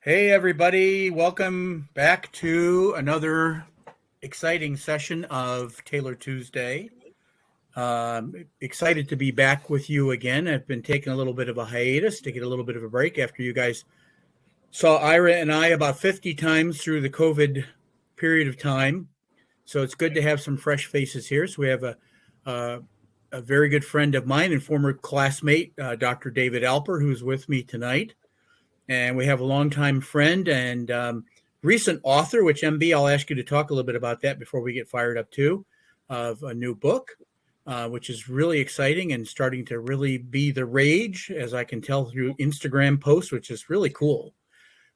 Hey, everybody. Welcome back to another exciting session of Taylor Tuesday. Excited to be back with you again. I've been taking a little bit of a hiatus to get a little bit of a break after you guys saw Ira and I about 50 times through the COVID period of time. So it's good to have some fresh faces here. So we have a very good friend of mine and former classmate, Dr. David Alper, who's with me tonight. And we have a longtime friend and recent author, which MB, I'll ask you to talk a little bit about that before we get fired up too, of a new book, which is really exciting and starting to really be the rage, as I can tell through Instagram posts, which is really cool.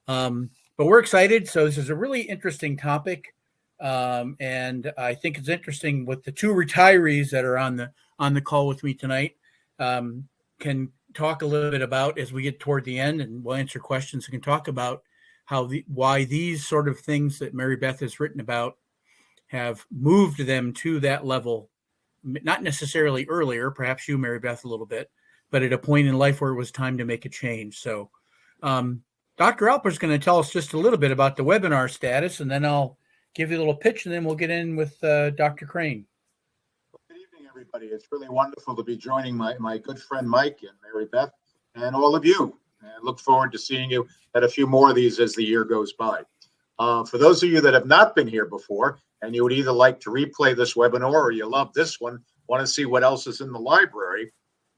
But we're excited. So this is a really interesting topic. And I think it's interesting with the two retirees that are on the call with me tonight, can talk a little bit about as we get toward the end, and we'll answer questions and can talk about why these sort of things that Mary Beth has written about have moved them to that level, not necessarily earlier, perhaps you, Mary Beth, a little bit, but at a point in life where it was time to make a change. So Dr. Alper is going to tell us just a little bit about the webinar status, and then I'll give you a little pitch, and then we'll get in with Dr. Crane. Good evening, everybody. It's really wonderful to be joining my good friend Mike and Mary Beth and all of you. And I look forward to seeing you at a few more of these as the year goes by. For those of you that have not been here before and you would either like to replay this webinar or you love this one, want to see what else is in the library,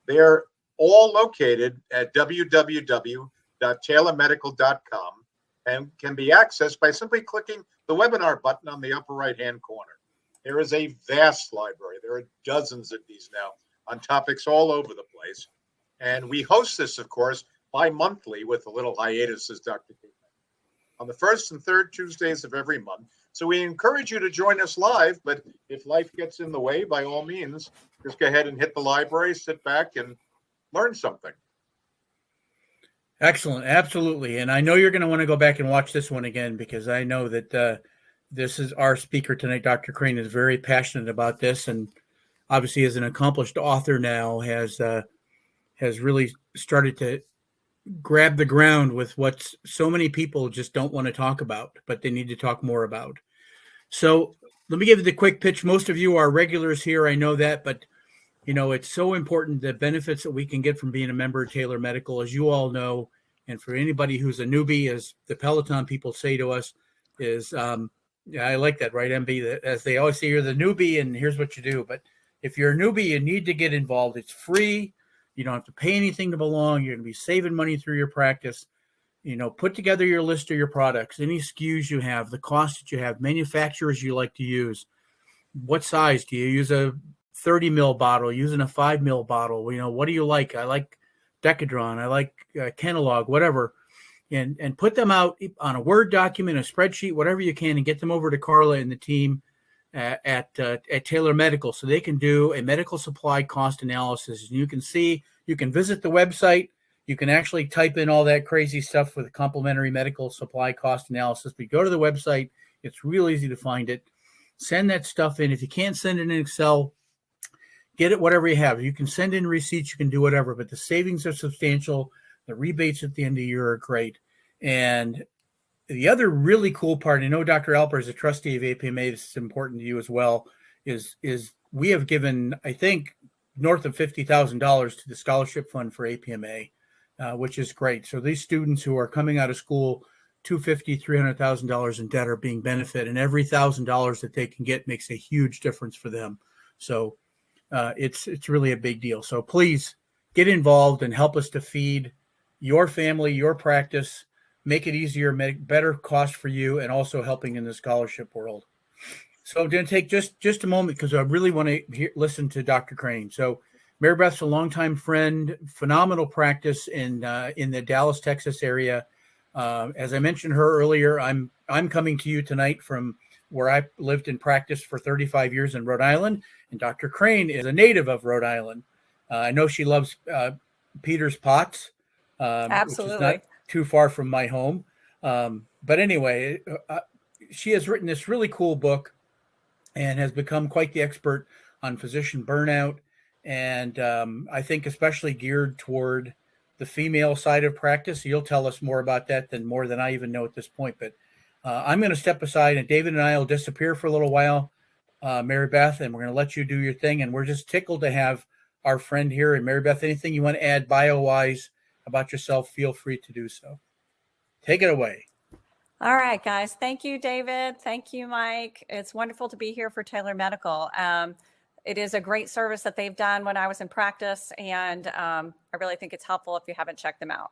they're all located at www.taylormedical.com and can be accessed by simply clicking the webinar button on the upper right-hand corner. There is a vast library. There are dozens of these now on topics all over the place. And we host this, of course, bi-monthly with a little hiatus, as Dr. King mentioned, on the first and third Tuesdays of every month. So we encourage you to join us live, but if life gets in the way, by all means, just go ahead and hit the library, sit back, and learn something. Excellent. Absolutely. And I know you're going to want to go back and watch this one again, because I know that this is our speaker tonight. Dr. Crane is very passionate about this, and obviously as an accomplished author now has really started to grab the ground with what so many people just don't want to talk about, but they need to talk more about. So let me give you the quick pitch. Most of you are regulars here. I know that, but it's so important, the benefits that we can get from being a member of Taylor Medical, as you all know. And for anybody who's a newbie, as the Peloton people say to us, is, yeah, I like that, right, MB? That, as they always say, you're the newbie and here's what you do. But if you're a newbie, you need to get involved. It's free. You don't have to pay anything to belong. You're going to be saving money through your practice. Put together your list of your products, any SKUs you have, the cost that you have, manufacturers you like to use. What size do you use? A 30 mil bottle, using a 5 mil bottle? What do you like? I like Decadron. I like Kenalog, whatever. And put them out on a Word document, a spreadsheet, whatever you can, and get them over to Carla and the team at Taylor Medical so they can do a medical supply cost analysis. And you can visit the website. You can actually type in all that crazy stuff for the complimentary medical supply cost analysis. But go to the website. It's real easy to find it. Send that stuff in. If you can't send it in Excel, get it whatever you have. You can send in receipts. You can do whatever. But the savings are substantial. The rebates at the end of the year are great. And the other really cool part, I know Dr. Alper is a trustee of APMA, this is important to you as well, is we have given, I think, north of $50,000 to the scholarship fund for APMA, which is great. So these students who are coming out of school, $250,000, $300,000 in debt, are being benefited, and every $1,000 that they can get makes a huge difference for them. So it's really a big deal. So please get involved and help us to feed your family, your practice, make it easier, make better cost for you, and also helping in the scholarship world. So I'm going to take just a moment because I really want to listen to Dr. Crane. So Mary Beth's a longtime friend, phenomenal practice in the Dallas, Texas area. As I mentioned her earlier, I'm coming to you tonight from where I lived in practice for 35 years in Rhode Island, and Dr. Crane is a native of Rhode Island. I know she loves Peter's Pots, Absolutely, which is not too far from my home. But anyway, she has written this really cool book and has become quite the expert on physician burnout. And I think especially geared toward the female side of practice. You'll tell us more about that than I even know at this point. But I'm going to step aside, and David and I will disappear for a little while, Mary Beth, and we're going to let you do your thing. And we're just tickled to have our friend here. And Mary Beth, anything you want to add bio-wise about yourself, feel free to do so. Take it away. All right, guys. Thank you, David. Thank you, Mike. It's wonderful to be here for Taylor Medical. It is a great service that they've done when I was in practice, and I really think it's helpful if you haven't checked them out.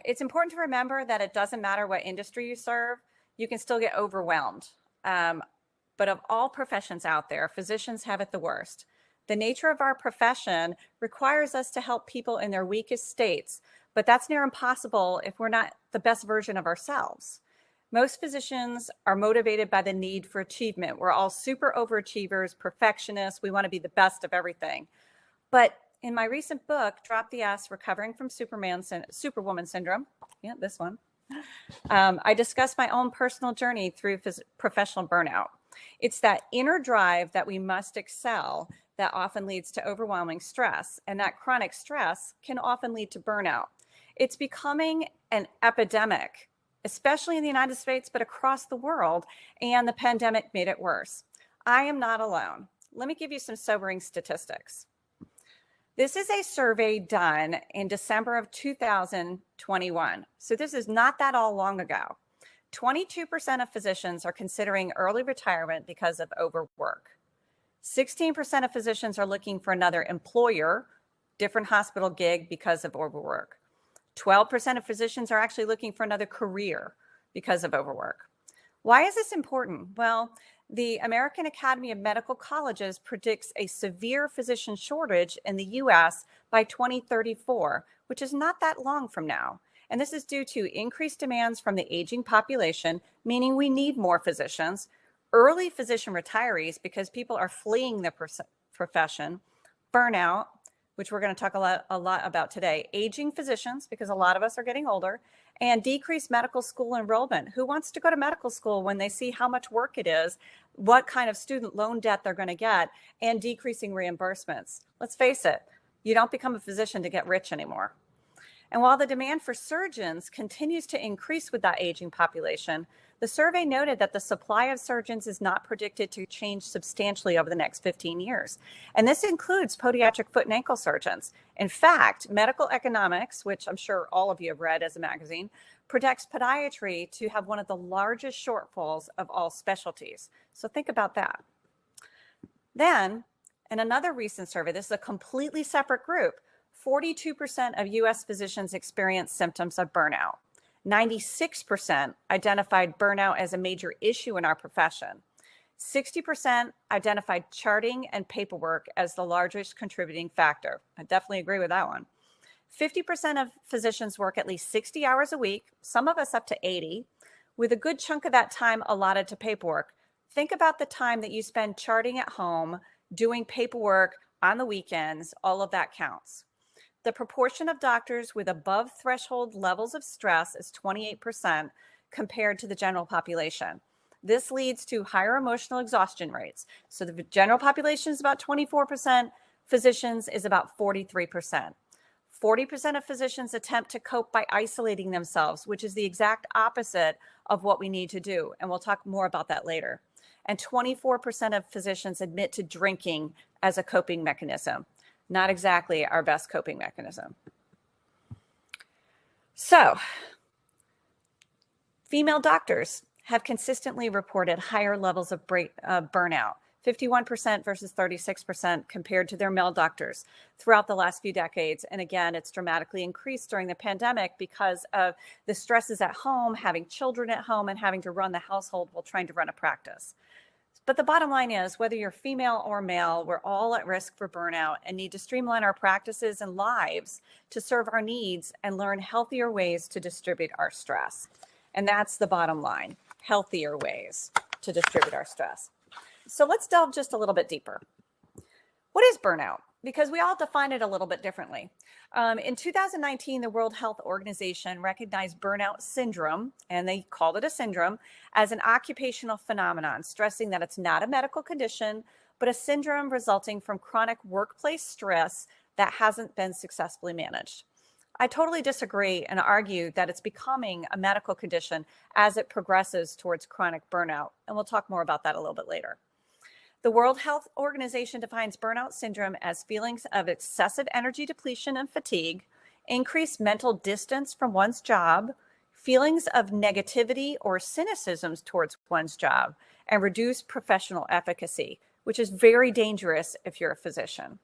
It's important to remember that it doesn't matter what industry you serve, you can still get overwhelmed. But of all professions out there, physicians have it the worst. The nature of our profession requires us to help people in their weakest states, but that's near impossible if we're not the best version of ourselves. Most physicians are motivated by the need for achievement. We're all super overachievers, perfectionists. We want to be the best of everything. But in my recent book, Drop the S, Recovering from Superwoman Syndrome, yeah, this one, I discuss my own personal journey through professional burnout. It's that inner drive that we must excel that often leads to overwhelming stress, and that chronic stress can often lead to burnout. It's becoming an epidemic, especially in the United States, but across the world, and the pandemic made it worse. I am not alone. Let me give you some sobering statistics. This is a survey done in December of 2021. So this is not that all long ago. 22% of physicians are considering early retirement because of overwork. 16% of physicians are looking for another employer, different hospital gig because of overwork. 12% of physicians are actually looking for another career because of overwork. Why is this important? Well, the American Academy of Medical Colleges predicts a severe physician shortage in the US by 2034, which is not that long from now. And this is due to increased demands from the aging population, meaning we need more physicians, early physician retirees because people are fleeing the profession, burnout, which we're going to talk a lot about today, aging physicians, because a lot of us are getting older, and decreased medical school enrollment. Who wants to go to medical school when they see how much work it is, what kind of student loan debt they're going to get, and decreasing reimbursements? Let's face it, you don't become a physician to get rich anymore. And while the demand for surgeons continues to increase with that aging population, the survey noted that the supply of surgeons is not predicted to change substantially over the next 15 years. And this includes podiatric foot and ankle surgeons. In fact, Medical Economics, which I'm sure all of you have read as a magazine, projects podiatry to have one of the largest shortfalls of all specialties. So think about that. Then, in another recent survey, this is a completely separate group, 42% of US physicians experience symptoms of burnout. 96% identified burnout as a major issue in our profession. 60% identified charting and paperwork as the largest contributing factor. I definitely agree with that one. 50% of physicians work at least 60 hours a week, some of us up to 80, with a good chunk of that time allotted to paperwork. Think about the time that you spend charting at home, doing paperwork on the weekends, all of that counts. The proportion of doctors with above threshold levels of stress is 28% compared to the general population. This leads to higher emotional exhaustion rates. So the general population is about 24%, physicians is about 43%. 40% of physicians attempt to cope by isolating themselves, which is the exact opposite of what we need to do. And we'll talk more about that later. And 24% of physicians admit to drinking as a coping mechanism. Not exactly our best coping mechanism. So, female doctors have consistently reported higher levels of burnout, 51% versus 36% compared to their male doctors throughout the last few decades. And again, it's dramatically increased during the pandemic because of the stresses at home, having children at home, and having to run the household while trying to run a practice. But the bottom line is, whether you're female or male, we're all at risk for burnout and need to streamline our practices and lives to serve our needs and learn healthier ways to distribute our stress. And that's the bottom line, healthier ways to distribute our stress. So let's delve just a little bit deeper. What is burnout? Because we all define it a little bit differently. In 2019, the World Health Organization recognized burnout syndrome, and they called it a syndrome, as an occupational phenomenon, stressing that it's not a medical condition, but a syndrome resulting from chronic workplace stress that hasn't been successfully managed. I totally disagree and argue that it's becoming a medical condition as it progresses towards chronic burnout. And we'll talk more about that a little bit later. The World Health Organization defines burnout syndrome as feelings of excessive energy depletion and fatigue, increased mental distance from one's job, feelings of negativity or cynicism towards one's job, and reduced professional efficacy, which is very dangerous if you're a physician.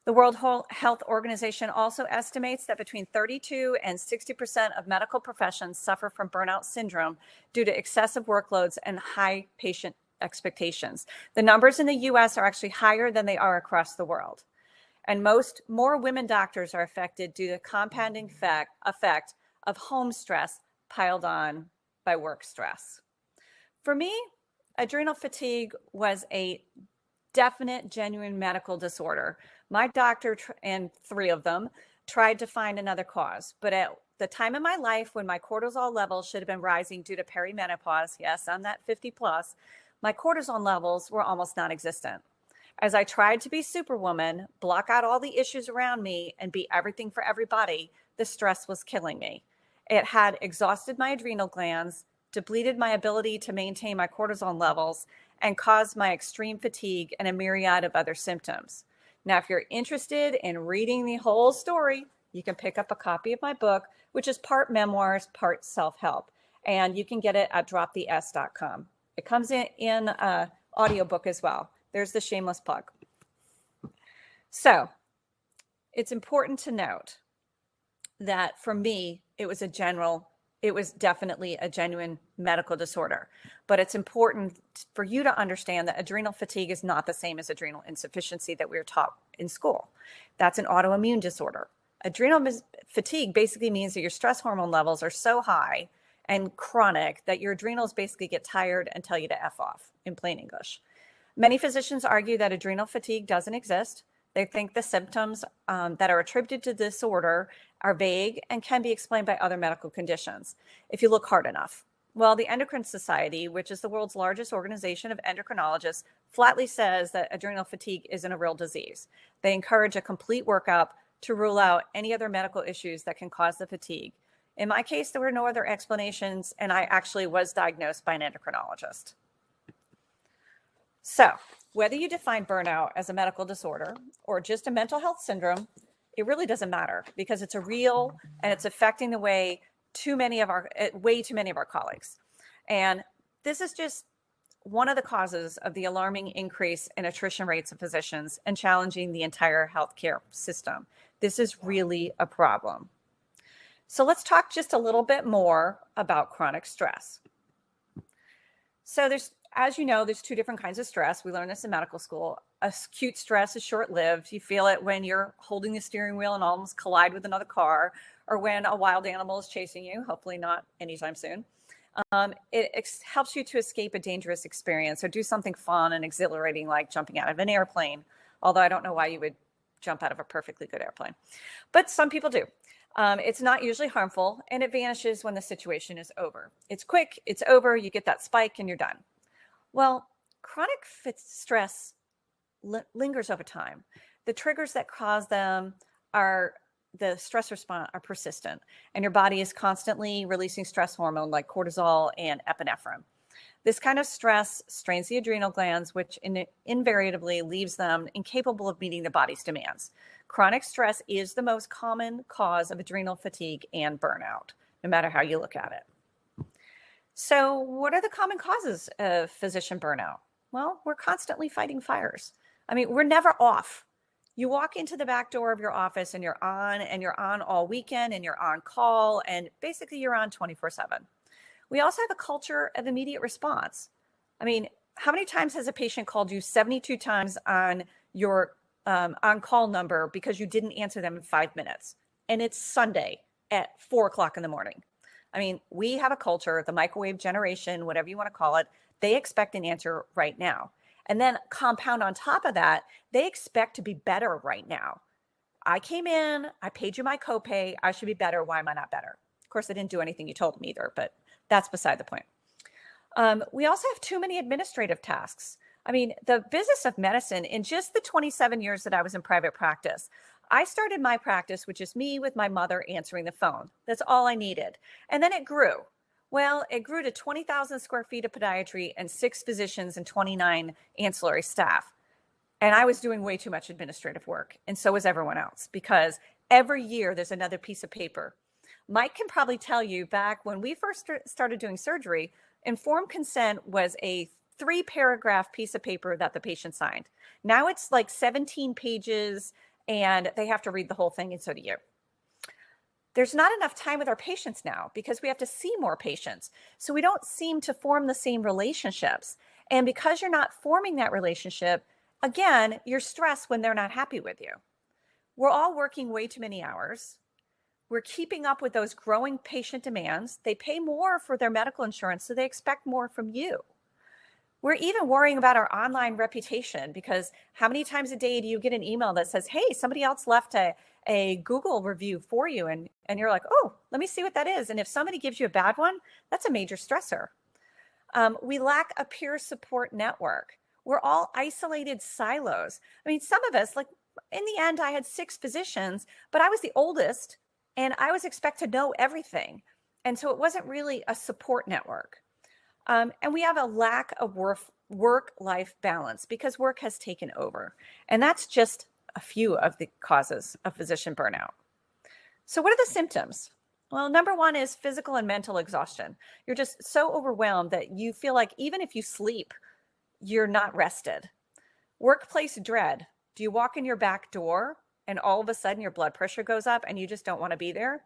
The World Health Organization also estimates that between 32 and 60% of medical professions suffer from burnout syndrome due to excessive workloads and high patient expectations. The numbers in the US are actually higher than they are across the world. And more women doctors are affected due to the compounding effect of home stress piled on by work stress. For me, adrenal fatigue was a definite, genuine medical disorder. My doctor and 3 of them tried to find another cause, but at the time in my life when my cortisol levels should have been rising due to perimenopause, yes, I'm that 50 plus, my cortisol levels were almost non-existent. As I tried to be Superwoman, block out all the issues around me, and be everything for everybody, the stress was killing me. It had exhausted my adrenal glands, depleted my ability to maintain my cortisol levels, and caused my extreme fatigue and a myriad of other symptoms. Now, if you're interested in reading the whole story, you can pick up a copy of my book, which is part memoirs, part self-help, and you can get it at dropthes.com. It comes in audiobook as well. There's the shameless plug. So it's important to note that for me, it was definitely a genuine medical disorder. But it's important for you to understand that adrenal fatigue is not the same as adrenal insufficiency that we were taught in school. That's an autoimmune disorder. Adrenal fatigue basically means that your stress hormone levels are so high and chronic that your adrenals basically get tired and tell you to F off, in plain English. Many physicians argue that adrenal fatigue doesn't exist. They think the symptoms that are attributed to the disorder are vague and can be explained by other medical conditions if you look hard enough. Well, the Endocrine Society, which is the world's largest organization of endocrinologists, flatly says that adrenal fatigue isn't a real disease. They encourage a complete workup to rule out any other medical issues that can cause the fatigue. In my case, there were no other explanations, and I actually was diagnosed by an endocrinologist. So, whether you define burnout as a medical disorder or just a mental health syndrome, it really doesn't matter because it's a real and it's affecting the way way too many of our colleagues. And this is just one of the causes of the alarming increase in attrition rates of physicians and challenging the entire healthcare system. This is really a problem. So let's talk just a little bit more about chronic stress. So as you know, there's 2 different kinds of stress. We learned this in medical school. Acute stress is short-lived. You feel it when you're holding the steering wheel and almost collide with another car, or when a wild animal is chasing you, hopefully not anytime soon. It helps you to escape a dangerous experience or do something fun and exhilarating like jumping out of an airplane, although I don't know why you would jump out of a perfectly good airplane. But some people do. It's not usually harmful, and it vanishes when the situation is over. It's quick, it's over, you get that spike, and you're done. Well, chronic stress lingers over time. The triggers that cause them the stress response are persistent, and your body is constantly releasing stress hormone like cortisol and epinephrine. This kind of stress strains the adrenal glands, which invariably leaves them incapable of meeting the body's demands. Chronic stress is the most common cause of adrenal fatigue and burnout, no matter how you look at it. So what are the common causes of physician burnout? Well, we're constantly fighting fires. I mean, we're never off. You walk into the back door of your office and you're on all weekend, and you're on call, and basically you're on 24/7. We also have a culture of immediate response. I mean, how many times has a patient called you 72 times on your on-call number because you didn't answer them in 5 minutes? And it's Sunday at 4:00 in the morning. I mean, we have a culture, the microwave generation, whatever you want to call it, they expect an answer right now. And then compound on top of that, they expect to be better right now. I came in, I paid you my copay, I should be better. Why am I not better? Of course, I didn't do anything you told them either, but that's beside the point. We also have too many administrative tasks. I mean, the business of medicine, in just the 27 years that I was in private practice, I started my practice, which is me with my mother answering the phone. That's all I needed. And then it grew. Well, it grew to 20,000 square feet of podiatry and 6 physicians and 29 ancillary staff. And I was doing way too much administrative work. And so was everyone else, because every year there's another piece of paper. Mike can probably tell you, back when we first started doing surgery, informed consent was a 3-paragraph piece of paper that the patient signed. Now it's like 17 pages and they have to read the whole thing, and so do you. There's not enough time with our patients now because we have to see more patients. So we don't seem to form the same relationships. And because you're not forming that relationship, again, you're stressed when they're not happy with you. We're all working way too many hours. We're keeping up with those growing patient demands. They pay more for their medical insurance, so they expect more from you. We're even worrying about our online reputation, because how many times a day do you get an email that says, hey, somebody else left a Google review for you, and you're like, oh, let me see what that is. And if somebody gives you a bad one, that's a major stressor. We lack a peer support network. We're all isolated silos. I mean, some of us, like in the end, I had 6 physicians, but I was the oldest and I was expected to know everything. And so it wasn't really a support network. And we have a lack of work-life balance because work has taken over. And that's just a few of the causes of physician burnout. So what are the symptoms? Well, number 1 is physical and mental exhaustion. You're just so overwhelmed that you feel like even if you sleep, you're not rested. Workplace dread. Do you walk in your back door and all of a sudden your blood pressure goes up and you just don't want to be there?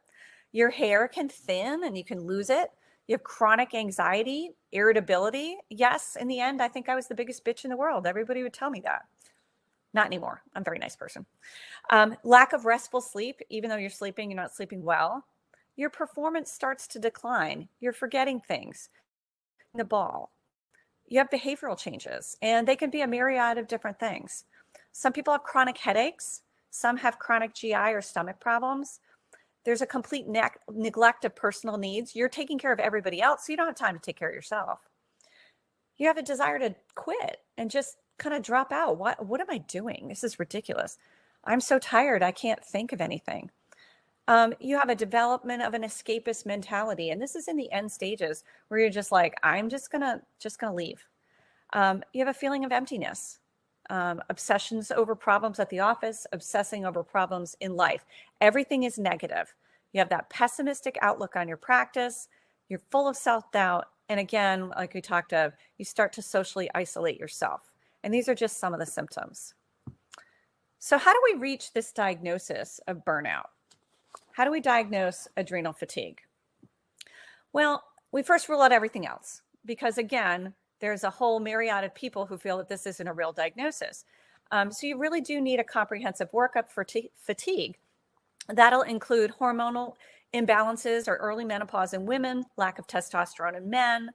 Your hair can thin and you can lose it. You have chronic anxiety, irritability. Yes, in the end, I think I was the biggest bitch in the world. Everybody would tell me that. Not anymore. I'm a very nice person. Lack of restful sleep. Even though you're sleeping, you're not sleeping well. Your performance starts to decline. You're forgetting things. The ball. You have behavioral changes, and they can be a myriad of different things. Some people have chronic headaches. Some have chronic GI or stomach problems. There's a complete neglect of personal needs. You're taking care of everybody else, so you don't have time to take care of yourself. You have a desire to quit and just kind of drop out. What am I doing? This is ridiculous. I'm so tired, I can't think of anything. You have a development of an escapist mentality, and this is in the end stages where you're just like, I'm just gonna leave. You have a feeling of emptiness. Obsessions over problems at the office, obsessing over problems in life. Everything is negative. You have that pessimistic outlook on your practice. You're full of self-doubt. And again, like we talked of, you start to socially isolate yourself. And these are just some of the symptoms. So how do we reach this diagnosis of burnout? How do we diagnose adrenal fatigue? Well, we first rule out everything else, because again, there's a whole myriad of people who feel that this isn't a real diagnosis. So you really do need a comprehensive workup for fatigue. That'll include hormonal imbalances or early menopause in women, lack of testosterone in men.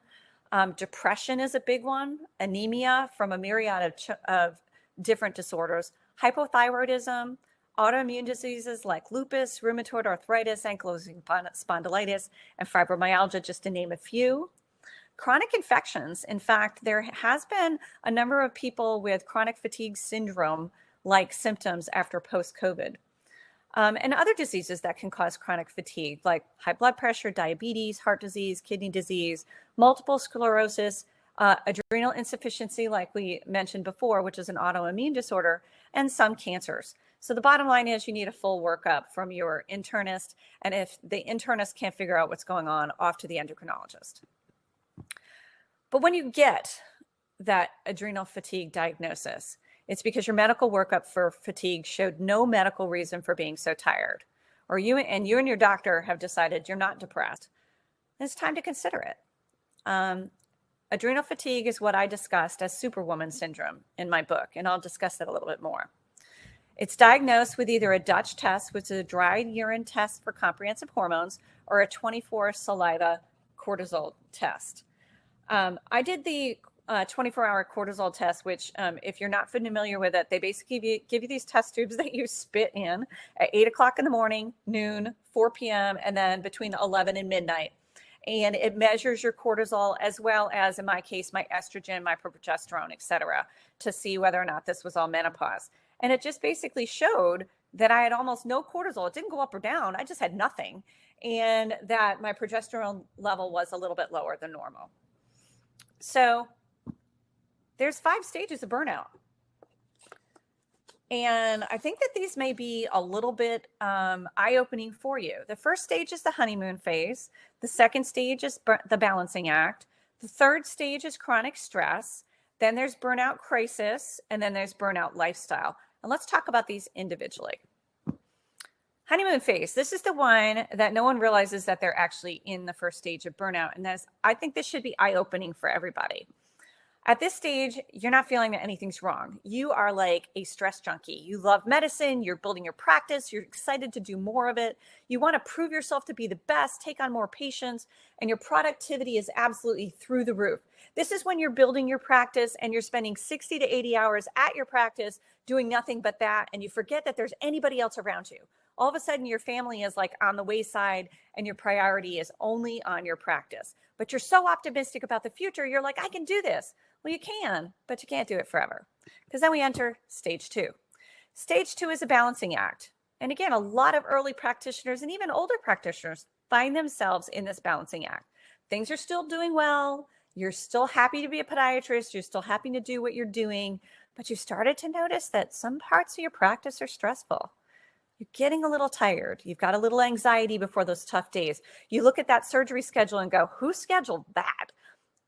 Depression is a big one, anemia from a myriad of different disorders, hypothyroidism, autoimmune diseases like lupus, rheumatoid arthritis, ankylosing spondylitis, and fibromyalgia, just to name a few. Chronic infections. In fact, there has been a number of people with chronic fatigue syndrome like symptoms after post-COVID. And other diseases that can cause chronic fatigue, like high blood pressure, diabetes, heart disease, kidney disease, multiple sclerosis, adrenal insufficiency, like we mentioned before, which is an autoimmune disorder, and some cancers. So the bottom line is you need a full workup from your internist. And if the internist can't figure out what's going on, off to the endocrinologist. But when you get that adrenal fatigue diagnosis, it's because your medical workup for fatigue showed no medical reason for being so tired, or you and your doctor have decided you're not depressed. It's time to consider it. Adrenal fatigue is what I discussed as Superwoman Syndrome in my book, and I'll discuss that a little bit more. It's diagnosed with either a Dutch test, which is a dried urine test for comprehensive hormones, or a 24 saliva cortisol test. I did the 24-hour cortisol test, which if you're not familiar with it, they basically give you these test tubes that you spit in at 8 o'clock in the morning, noon, 4 p.m., and then between 11 and midnight. And it measures your cortisol as well as, in my case, my estrogen, my progesterone, et cetera, to see whether or not this was all menopause. And it just basically showed that I had almost no cortisol. It didn't go up or down. I just had nothing. And that my progesterone level was a little bit lower than normal. So there's 5 stages of burnout. And I think that these may be a little bit eye-opening for you. The first stage is the honeymoon phase. The second stage is the balancing act. The third stage is chronic stress. Then there's burnout crisis. And then there's burnout lifestyle. And let's talk about these individually. Honeymoon phase. This is the one that no one realizes that they're actually in the first stage of burnout. And I think this should be eye-opening for everybody. At this stage, you're not feeling that anything's wrong. You are like a stress junkie. You love medicine. You're building your practice. You're excited to do more of it. You want to prove yourself to be the best, take on more patients, and your productivity is absolutely through the roof. This is when you're building your practice and you're spending 60 to 80 hours at your practice doing nothing but that, and you forget that there's anybody else around you. All of a sudden, your family is like on the wayside and your priority is only on your practice. But you're so optimistic about the future, you're like, I can do this. Well, you can, but you can't do it forever. Because then we enter stage 2. Stage 2 is a balancing act. And again, a lot of early practitioners and even older practitioners find themselves in this balancing act. Things are still doing well. You're still happy to be a podiatrist. You're still happy to do what you're doing. But you started to notice that some parts of your practice are stressful. You're getting a little tired. You've got a little anxiety before those tough days. You look at that surgery schedule and go, who scheduled that?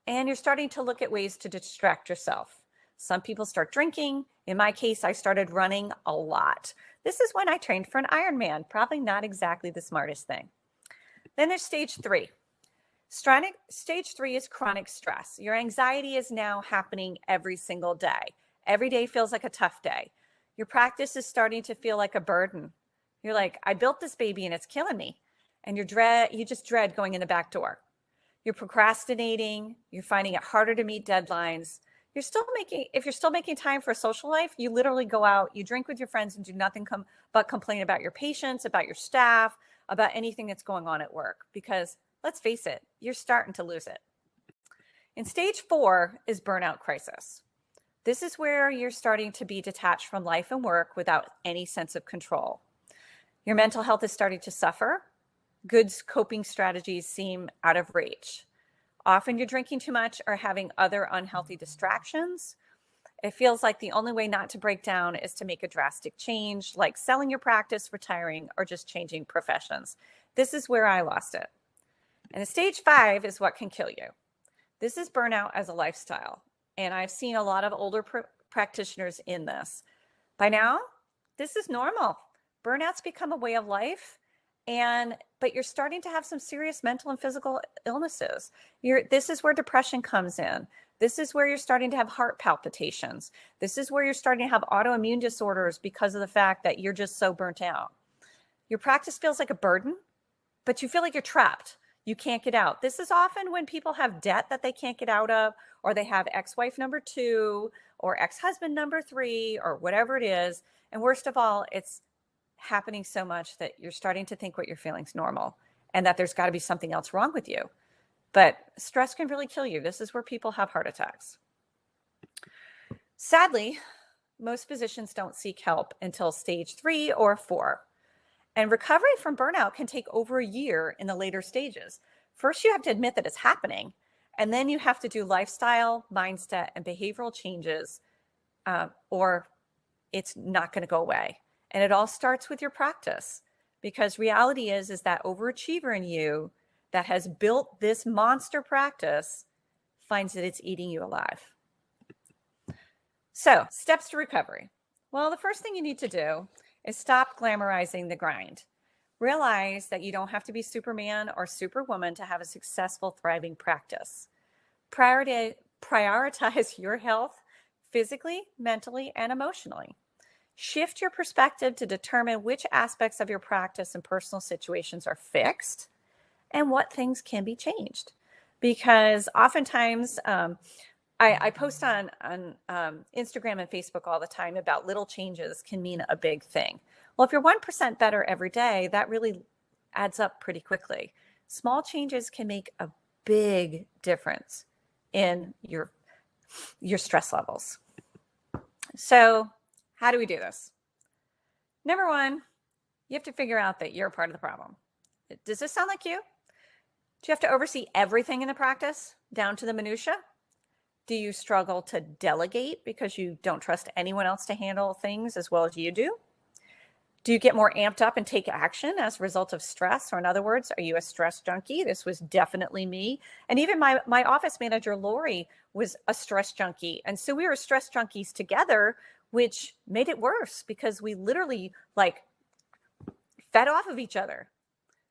And you're starting to look at ways to distract yourself. Some people start drinking. In my case, I started running a lot. This is when I trained for an Ironman. Probably not exactly the smartest thing. Then there's stage 3. Stage 3 is chronic stress. Your anxiety is now happening every single day. Every day feels like a tough day. Your practice is starting to feel like a burden. You're like, I built this baby and it's killing me. And you just dread going in the back door. You're procrastinating. You're finding it harder to meet deadlines. If you're still making time for a social life, you literally go out, you drink with your friends and do nothing but complain about your patients, about your staff, about anything that's going on at work. Because let's face it, you're starting to lose it. And stage 4 is burnout crisis. This is where you're starting to be detached from life and work without any sense of control. Your mental health is starting to suffer. Good coping strategies seem out of reach. Often you're drinking too much or having other unhealthy distractions. It feels like the only way not to break down is to make a drastic change, like selling your practice, retiring, or just changing professions. This is where I lost it. And the stage 5 is what can kill you. This is burnout as a lifestyle. And I've seen a lot of older practitioners in this. By now, this is normal. Burnout's become a way of life. But you're starting to have some serious mental and physical illnesses. This is where depression comes in. This is where you're starting to have heart palpitations. This is where you're starting to have autoimmune disorders because of the fact that you're just so burnt out. Your practice feels like a burden, but you feel like you're trapped. You can't get out. This is often when people have debt that they can't get out of, or they have ex-wife number 2 or ex-husband number 3 or whatever it is. And worst of all, it's happening so much that you're starting to think what you're feeling is normal and that there's got to be something else wrong with you. But stress can really kill you. This is where people have heart attacks. Sadly, most physicians don't seek help until stage 3 or 4. And recovery from burnout can take over a year in the later stages. First, you have to admit that it's happening. And then you have to do lifestyle, mindset, and behavioral changes, or it's not going to go away. And it all starts with your practice, because reality is that overachiever in you that has built this monster practice finds that it's eating you alive. So, steps to recovery. Well, the first thing you need to do is stop glamorizing the grind. Realize that you don't have to be Superman or Superwoman to have a successful, thriving practice. Prioritize your health physically, mentally, and emotionally. Shift your perspective to determine which aspects of your practice and personal situations are fixed and what things can be changed. Because oftentimes, I post on Instagram and Facebook all the time about little changes can mean a big thing. Well, if you're 1% better every day, that really adds up pretty quickly. Small changes can make a big difference in your stress levels. So how do we do this? Number one, you have to figure out that you're a part of the problem. Does this sound like you? Do you have to oversee everything in the practice down to the minutia? Do you struggle to delegate because you don't trust anyone else to handle things as well as you do? Do you get more amped up and take action as a result of stress? Or in other words, are you a stress junkie? This was definitely me. And even my office manager, Lori, was a stress junkie. And so we were stress junkies together, which made it worse because we literally like fed off of each other.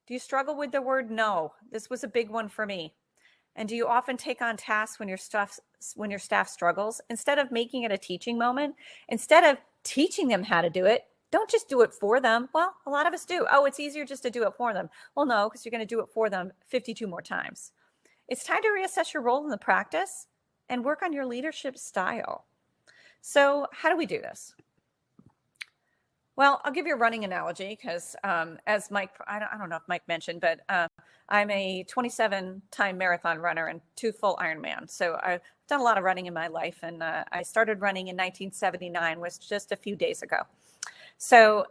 Do you struggle with the word no? This was a big one for me. And do you often take on tasks when your staff struggles? Instead of making it a teaching moment, instead of teaching them how to do it, don't just do it for them. Well, a lot of us do. Oh, it's easier just to do it for them. Well, no, because you're going to do it for them 52 more times. It's time to reassess your role in the practice and work on your leadership style. So how do we do this? Well, I'll give you a running analogy because as Mike, I don't know if Mike mentioned, but I'm a 27-time marathon runner and 2 full Ironman. So I've done a lot of running in my life, and I started running in 1979, was just a few days ago. So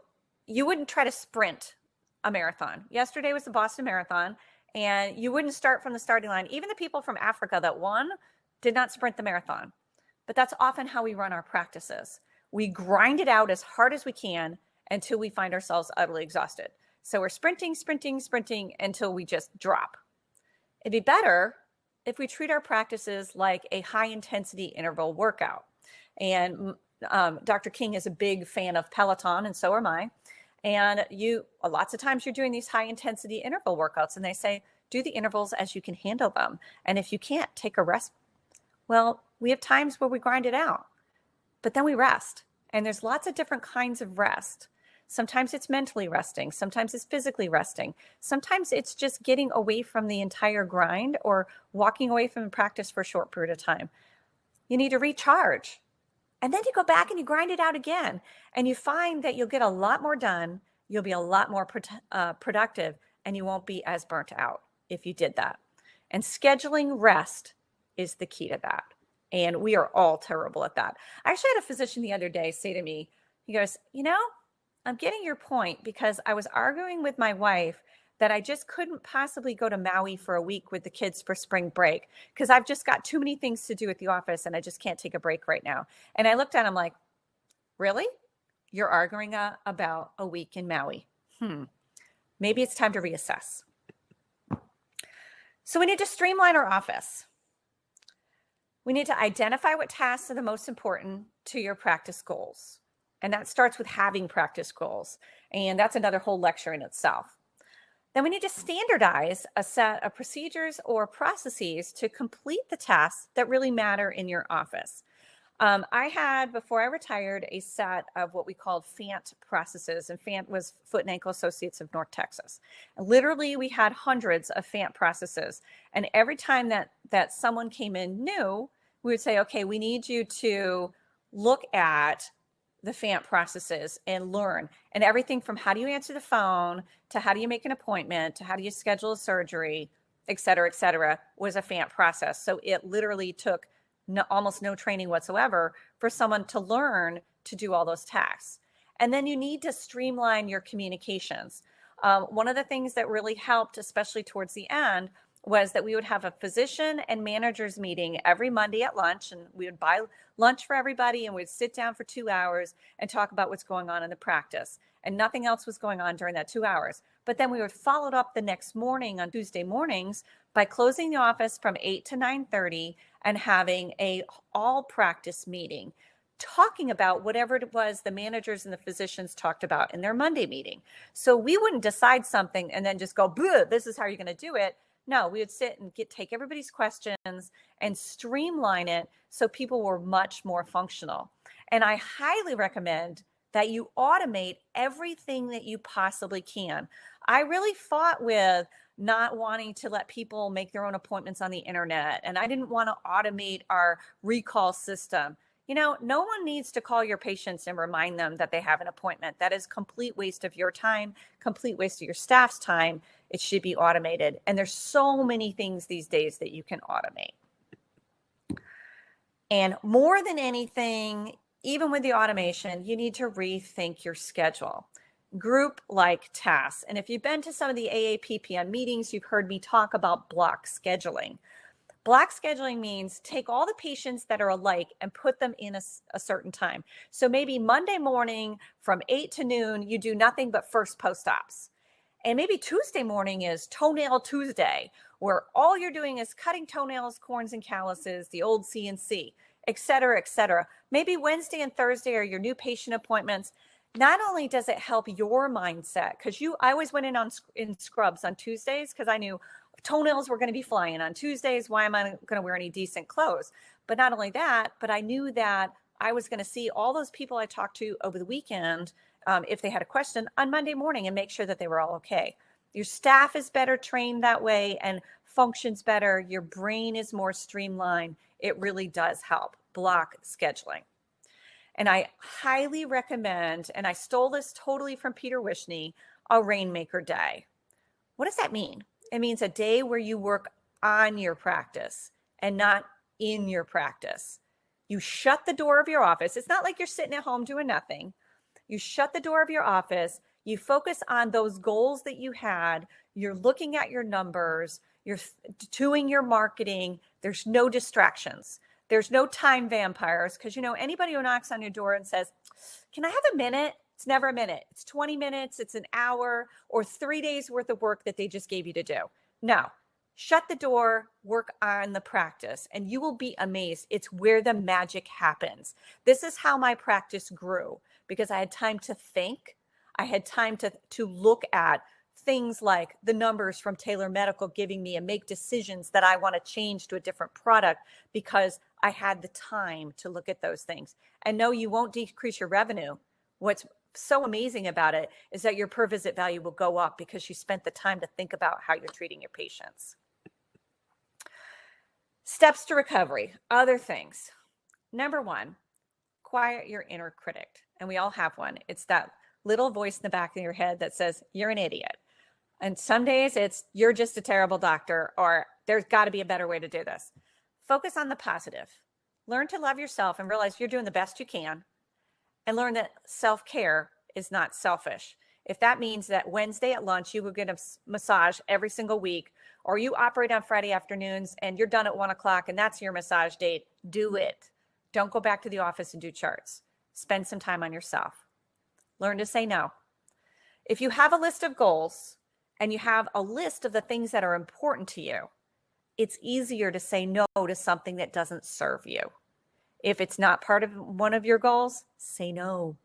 you wouldn't try to sprint a marathon. Yesterday was the Boston Marathon, and you wouldn't start from the starting line. Even the people from Africa that won did not sprint the marathon. But that's often how we run our practices. We grind it out as hard as we can until we find ourselves utterly exhausted. So we're sprinting until we just drop. It'd be better if we treat our practices like a high intensity interval workout. And Dr. King is a big fan of Peloton, and so am I. And lots of times you're doing these high intensity interval workouts, and they say, do the intervals as you can handle them. And if you can't, take a rest. Well, we have times where we grind it out, but then we rest. And there's lots of different kinds of rest. Sometimes it's mentally resting. Sometimes it's physically resting. Sometimes it's just getting away from the entire grind or walking away from the practice for a short period of time. You need to recharge. And then you go back and you grind it out again. And you find that you'll get a lot more done. You'll be a lot more productive, and you won't be as burnt out if you did that. And scheduling rest is the key to that. And we are all terrible at that. I actually had a physician the other day say to me, he goes, I'm getting your point because I was arguing with my wife that I just couldn't possibly go to Maui for a week with the kids for spring break because I've just got too many things to do at the office and I just can't take a break right now. And I looked at him like, really? You're arguing about a week in Maui? Maybe it's time to reassess. So we need to streamline our office. We need to identify what tasks are the most important to your practice goals. And that starts with having practice goals. And that's another whole lecture in itself. Then we need to standardize a set of procedures or processes to complete the tasks that really matter in your office. I had, before I retired, a set of what we called FANT processes, and FANT was Foot and Ankle Associates of North Texas. And literally, we had hundreds of FANT processes. And every time that someone came in new, we would say, okay, we need you to look at the FANT processes and learn. And everything from how do you answer the phone to how do you make an appointment to how do you schedule a surgery, et cetera, was a FANT process. So it literally took almost no training whatsoever for someone to learn to do all those tasks. And then you need to streamline your communications. One of the things that really helped, especially towards the end, was that we would have a physician and managers meeting every Monday at lunch, and we would buy lunch for everybody and we'd sit down for 2 hours and talk about what's going on in the practice. And nothing else was going on during that 2 hours. But then we would follow it up the next morning on Tuesday mornings by closing the office from 8 to 9:30 and having a all practice meeting, talking about whatever it was the managers and the physicians talked about in their Monday meeting. So we wouldn't decide something and then just go, this is how you're going to do it. No, we would sit and take everybody's questions and streamline it so people were much more functional. And I highly recommend that you automate everything that you possibly can. I really fought with not wanting to let people make their own appointments on the internet. And I didn't want to automate our recall system. No one needs to call your patients and remind them that they have an appointment. That is complete waste of your time, complete waste of your staff's time. It should be automated. And there's so many things these days that you can automate. And more than anything, even with the automation, you need to rethink your schedule. group-like tasks. And if you've been to some of the AAPPM meetings, you've heard me talk about block scheduling. Block scheduling means take all the patients that are alike and put them in a certain time. So maybe Monday morning from 8 to noon, you do nothing but first post-ops. And maybe Tuesday morning is Toenail Tuesday, where all you're doing is cutting toenails, corns, and calluses, the old CNC, et cetera, et cetera. Maybe Wednesday and Thursday are your new patient appointments. Not only does it help your mindset, because I always went in scrubs on Tuesdays because I knew toenails were going to be flying on Tuesdays. Why am I going to wear any decent clothes? But not only that, but I knew that I was going to see all those people I talked to over the weekend, if they had a question, on Monday morning, and make sure that they were all okay. Your staff is better trained that way and functions better. Your brain is more streamlined. It really does help. Block scheduling. And I highly recommend, and I stole this totally from Peter Wishney, a Rainmaker Day. What does that mean? It means a day where you work on your practice and not in your practice. You shut the door of your office. It's not like you're sitting at home doing nothing. You shut the door of your office. You focus on those goals that you had. You're looking at your numbers. You're doing your marketing. There's no distractions. There's no time vampires, because, anybody who knocks on your door and says, can I have a minute? It's never a minute. It's 20 minutes. It's an hour or 3 days worth of work that they just gave you to do. No, shut the door, work on the practice, and you will be amazed. It's where the magic happens. This is how my practice grew, because I had time to think. I had time to look at things like the numbers from Taylor Medical giving me and make decisions that I want to change to a different product, because I had the time to look at those things. And no, you won't decrease your revenue. What's so amazing about it is that your per visit value will go up because you spent the time to think about how you're treating your patients. Steps to recovery, other things. Number one, quiet your inner critic. And we all have one. It's that little voice in the back of your head that says, you're an idiot. And some days it's, you're just a terrible doctor, or there's got to be a better way to do this. Focus on the positive. Learn to love yourself and realize you're doing the best you can. And learn that self-care is not selfish. If that means that Wednesday at lunch, you will get a massage every single week, or you operate on Friday afternoons and you're done at 1 o'clock and that's your massage date, do it. Don't go back to the office and do charts. Spend some time on yourself. Learn to say no. If you have a list of goals and you have a list of the things that are important to you, it's easier to say no to something that doesn't serve you. If it's not part of one of your goals, say no.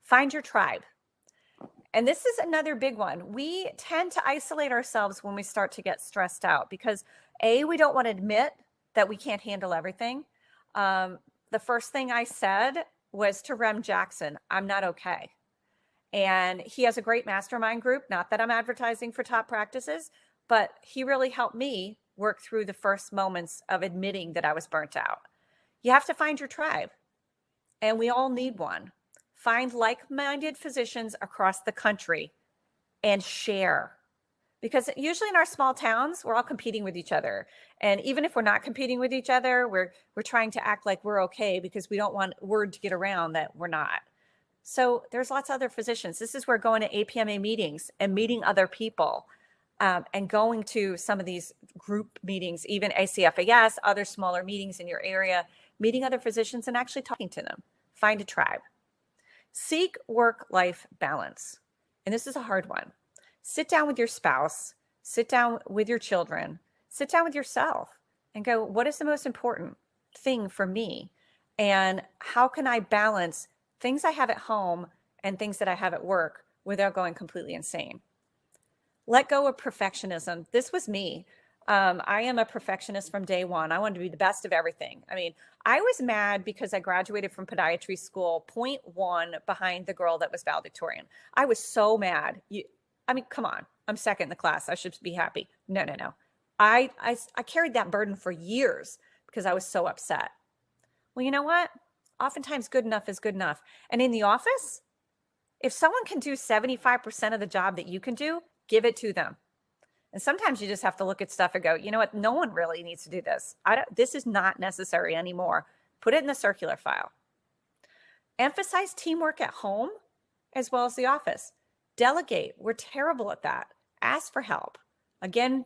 Find your tribe. And this is another big one. We tend to isolate ourselves when we start to get stressed out because we don't want to admit that we can't handle everything. The first thing I said was to Rem Jackson, I'm not okay. And he has a great mastermind group. Not that I'm advertising for Top Practices, but he really helped me work through the first moments of admitting that I was burnt out. You have to find your tribe, and we all need one. Find like-minded physicians across the country and share. Because usually in our small towns, we're all competing with each other. And even if we're not competing with each other, we're trying to act like we're okay because we don't want word to get around that we're not. So there's lots of other physicians. This is where going to APMA meetings and meeting other people and going to some of these group meetings, even ACFAS, other smaller meetings in your area, meeting other physicians and actually talking to them. Find a tribe. Seek work-life balance. And this is a hard one. Sit down with your spouse, sit down with your children, sit down with yourself and go, what is the most important thing for me? And how can I balance things I have at home and things that I have at work without going completely insane? Let go of perfectionism. This was me. I am a perfectionist from day one. I wanted to be the best of everything. I mean, I was mad because I graduated from podiatry school 0.1 behind the girl that was valedictorian. I was so mad. Come on. I'm second in the class. I should be happy. No. I carried that burden for years because I was so upset. Well, you know what? Oftentimes good enough is good enough. And in the office, if someone can do 75% of the job that you can do, give it to them. And sometimes you just have to look at stuff and go, you know what? No one really needs to do this. This is not necessary anymore. Put it in the circular file. Emphasize teamwork at home as well as the office. Delegate. We're terrible at that. Ask for help. Again,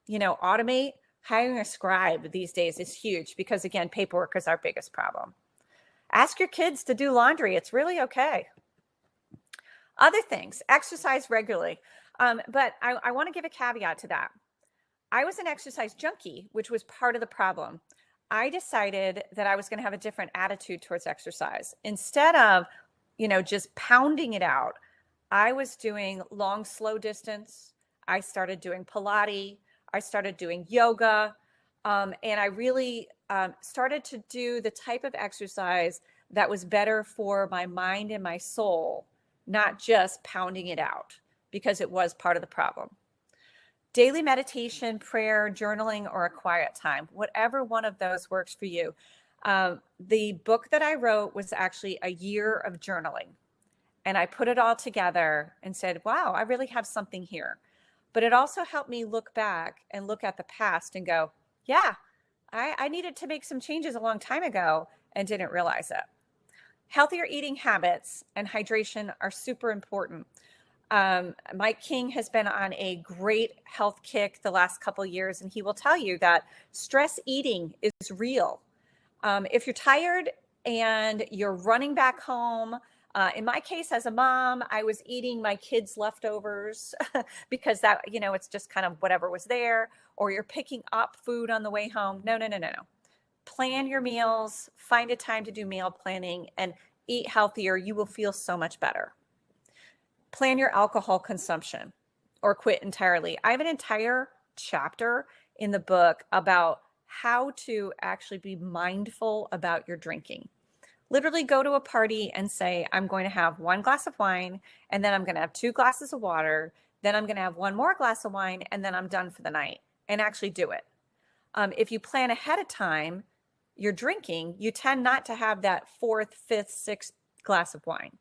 automate. Hiring a scribe these days is huge because, again, paperwork is our biggest problem. Ask your kids to do laundry. It's really okay. Other things, exercise regularly. But I want to give a caveat to that. I was an exercise junkie, which was part of the problem. I decided that I was going to have a different attitude towards exercise. Instead of, just pounding it out, I was doing long, slow distance. I started doing Pilates. I started doing yoga. And I really started to do the type of exercise that was better for my mind and my soul, not just pounding it out, because it was part of the problem. Daily meditation, prayer, journaling, or a quiet time, whatever one of those works for you. The book that I wrote was actually a year of journaling. And I put it all together and said, wow, I really have something here. But it also helped me look back and look at the past and go, yeah, I needed to make some changes a long time ago and didn't realize it. Healthier eating habits and hydration are super important. Mike King has been on a great health kick the last couple of years, and he will tell you that stress eating is real. If you're tired and you're running back home, in my case, as a mom, I was eating my kids' leftovers because that, it's just kind of whatever was there, or you're picking up food on the way home. No. Plan your meals, find a time to do meal planning, and eat healthier. You will feel so much better. Plan your alcohol consumption or quit entirely. I have an entire chapter in the book about how to actually be mindful about your drinking. Literally go to a party and say, I'm going to have 1 glass of wine, and then I'm going to have 2 glasses of water. Then I'm going to have 1 more glass of wine, and then I'm done for the night, and actually do it. If you plan ahead of time, your drinking, you tend not to have that 4th, 5th, 6th glass of wine.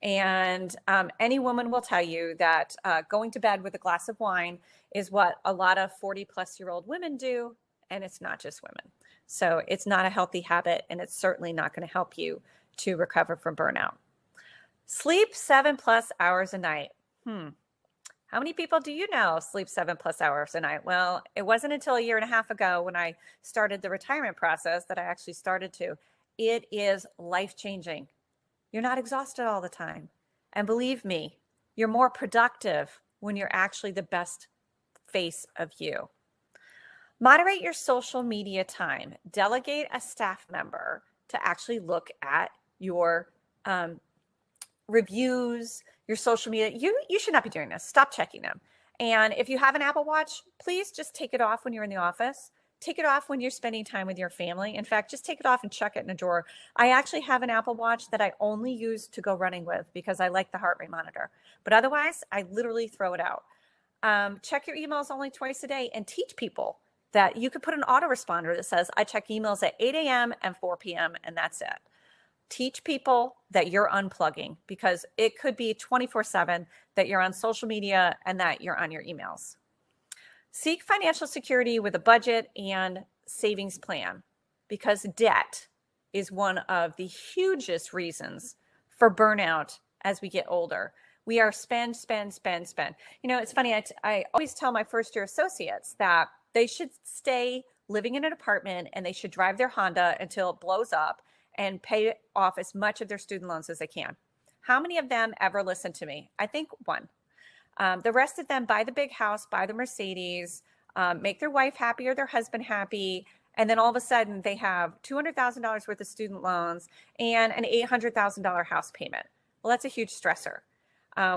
And any woman will tell you that going to bed with a glass of wine is what a lot of 40-plus-year-old women do, and it's not just women. So it's not a healthy habit, and it's certainly not going to help you to recover from burnout. Sleep 7+ hours a night. How many people do you know sleep 7+ hours a night? Well, it wasn't until a year and a half ago when I started the retirement process that I actually started to. It is life-changing. You're not exhausted all the time. And believe me, you're more productive when you're actually the best face of you. Moderate your social media time. Delegate a staff member to actually look at your reviews, your social media. You should not be doing this. Stop checking them. And if you have an Apple Watch, please just take it off when you're in the office. Take it off when you're spending time with your family. In fact, just take it off and chuck it in a drawer. I actually have an Apple Watch that I only use to go running with because I like the heart rate monitor. But otherwise, I literally throw it out. Check your emails only twice a day and teach people that you could put an autoresponder that says, I check emails at 8 a.m. and 4 p.m. and that's it. Teach people that you're unplugging because it could be 24/7 that you're on social media and that you're on your emails. Seek financial security with a budget and savings plan because debt is one of the hugest reasons for burnout as we get older. We are spend. It's funny. I always tell my first-year associates that they should stay living in an apartment and they should drive their Honda until it blows up and pay off as much of their student loans as they can. How many of them ever listen to me? I think 1. The rest of them buy the big house, buy the Mercedes, make their wife happy or their husband happy, and then all of a sudden they have $200,000 worth of student loans and an $800,000 house payment. Well, that's a huge stressor.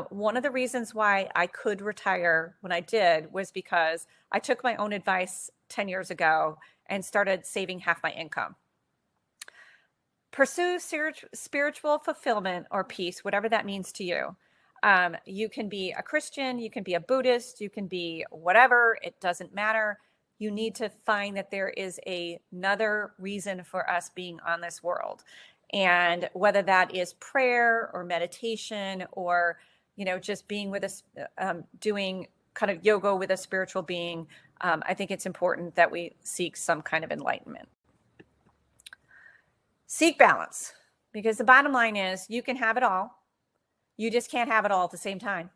One of the reasons why I could retire when I did was because I took my own advice 10 years ago and started saving half my income. Pursue spiritual fulfillment or peace, whatever that means to you. You can be a Christian, you can be a Buddhist, you can be whatever, it doesn't matter. You need to find that there is another reason for us being on this world. And whether that is prayer or meditation or, just being with us, doing kind of yoga with a spiritual being, I think it's important that we seek some kind of enlightenment. Seek balance, because the bottom line is you can have it all. You just can't have it all at the same time.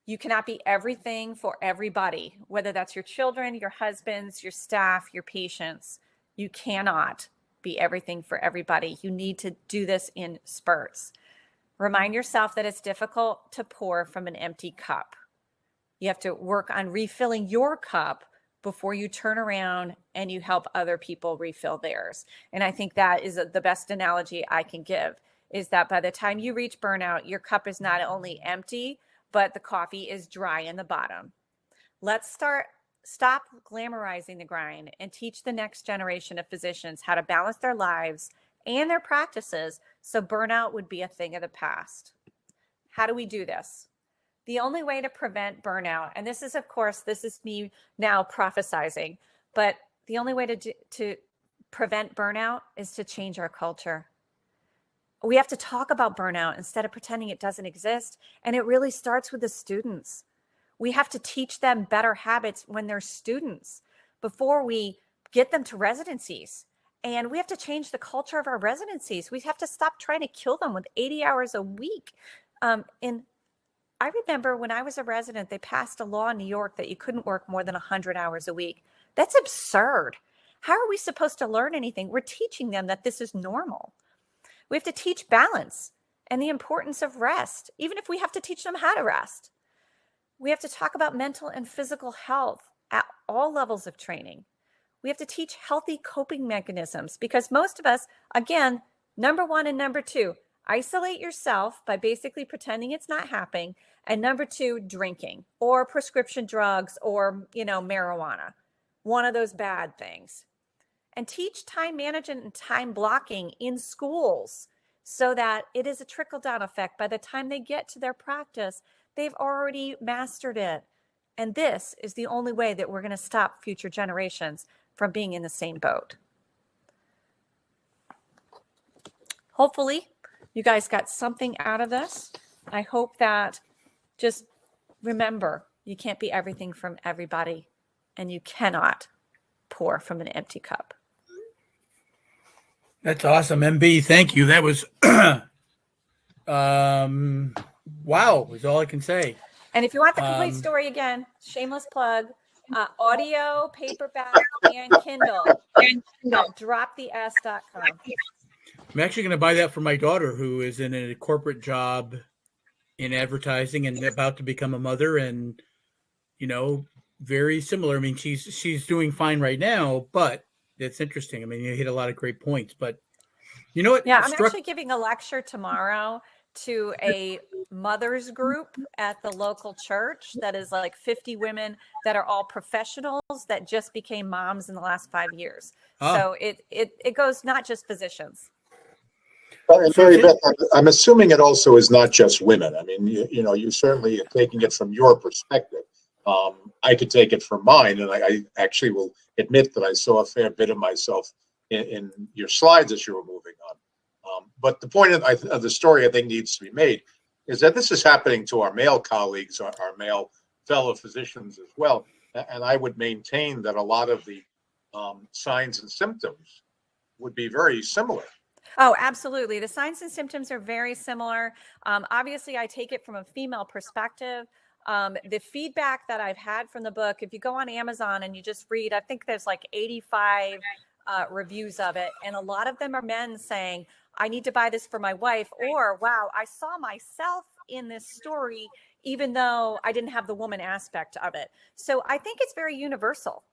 You cannot be everything for everybody, whether that's your children, your husbands, your staff, your patients. You cannot be everything for everybody. You need to do this in spurts. Remind yourself that it's difficult to pour from an empty cup. You have to work on refilling your cup before you turn around and you help other people refill theirs. And I think that is the best analogy I can give, is that by the time you reach burnout, your cup is not only empty, but the coffee is dry in the bottom. Let's stop glamorizing the grind and teach the next generation of physicians how to balance their lives and their practices so burnout would be a thing of the past. How do we do this? The only way to prevent burnout, and this is, of course, this is me now prophesizing, but the only way to prevent burnout is to change our culture. We have to talk about burnout instead of pretending it doesn't exist. And it really starts with the students. We have to teach them better habits when they're students before we get them to residencies. And we have to change the culture of our residencies. We have to stop trying to kill them with 80 hours a week. And I remember when I was a resident, they passed a law in New York that you couldn't work more than 100 hours a week. That's absurd. How are we supposed to learn anything? We're teaching them that this is normal. We have to teach balance and the importance of rest, even if we have to teach them how to rest. We have to talk about mental and physical health at all levels of training. We have to teach healthy coping mechanisms because most of us, again, number one and number two, isolate yourself by basically pretending it's not happening. And number two, drinking or prescription drugs or, marijuana, one of those bad things. And teach time management and time blocking in schools so that it is a trickle-down effect. By the time they get to their practice, they've already mastered it. And this is the only way that we're going to stop future generations from being in the same boat. Hopefully, you guys got something out of this. I hope that just remember, you can't be everything from everybody, and you cannot pour from an empty cup. That's awesome, MB. Thank you. That was, wow, is all I can say. And if you want the complete story again, shameless plug, audio, paperback, and Kindle at droptheS.com. I'm actually going to buy that for my daughter, who is in a corporate job in advertising and about to become a mother, and very similar. I mean, she's doing fine right now, but it's interesting. I mean, you hit a lot of great points, but you know what? Yeah, I'm actually giving a lecture tomorrow to a mothers group at the local church that is like 50 women that are all professionals that just became moms in the last 5 years. So it goes not just physicians. Well, and Mary Beth, I'm assuming it also is not just women. I mean, you certainly are taking it from your perspective. I could take it from mine, and I actually will admit that I saw a fair bit of myself in your slides as you were moving on. But the point of the story I think needs to be made is that this is happening to our male colleagues, our male fellow physicians as well. And I would maintain that a lot of the signs and symptoms would be very similar. Oh, absolutely. The signs and symptoms are very similar. Obviously, I take it from a female perspective. The feedback that I've had from the book, if you go on Amazon and you just read, I think there's like 85 reviews of it. And a lot of them are men saying, I need to buy this for my wife, or, wow, I saw myself in this story, even though I didn't have the woman aspect of it. So I think it's very universal.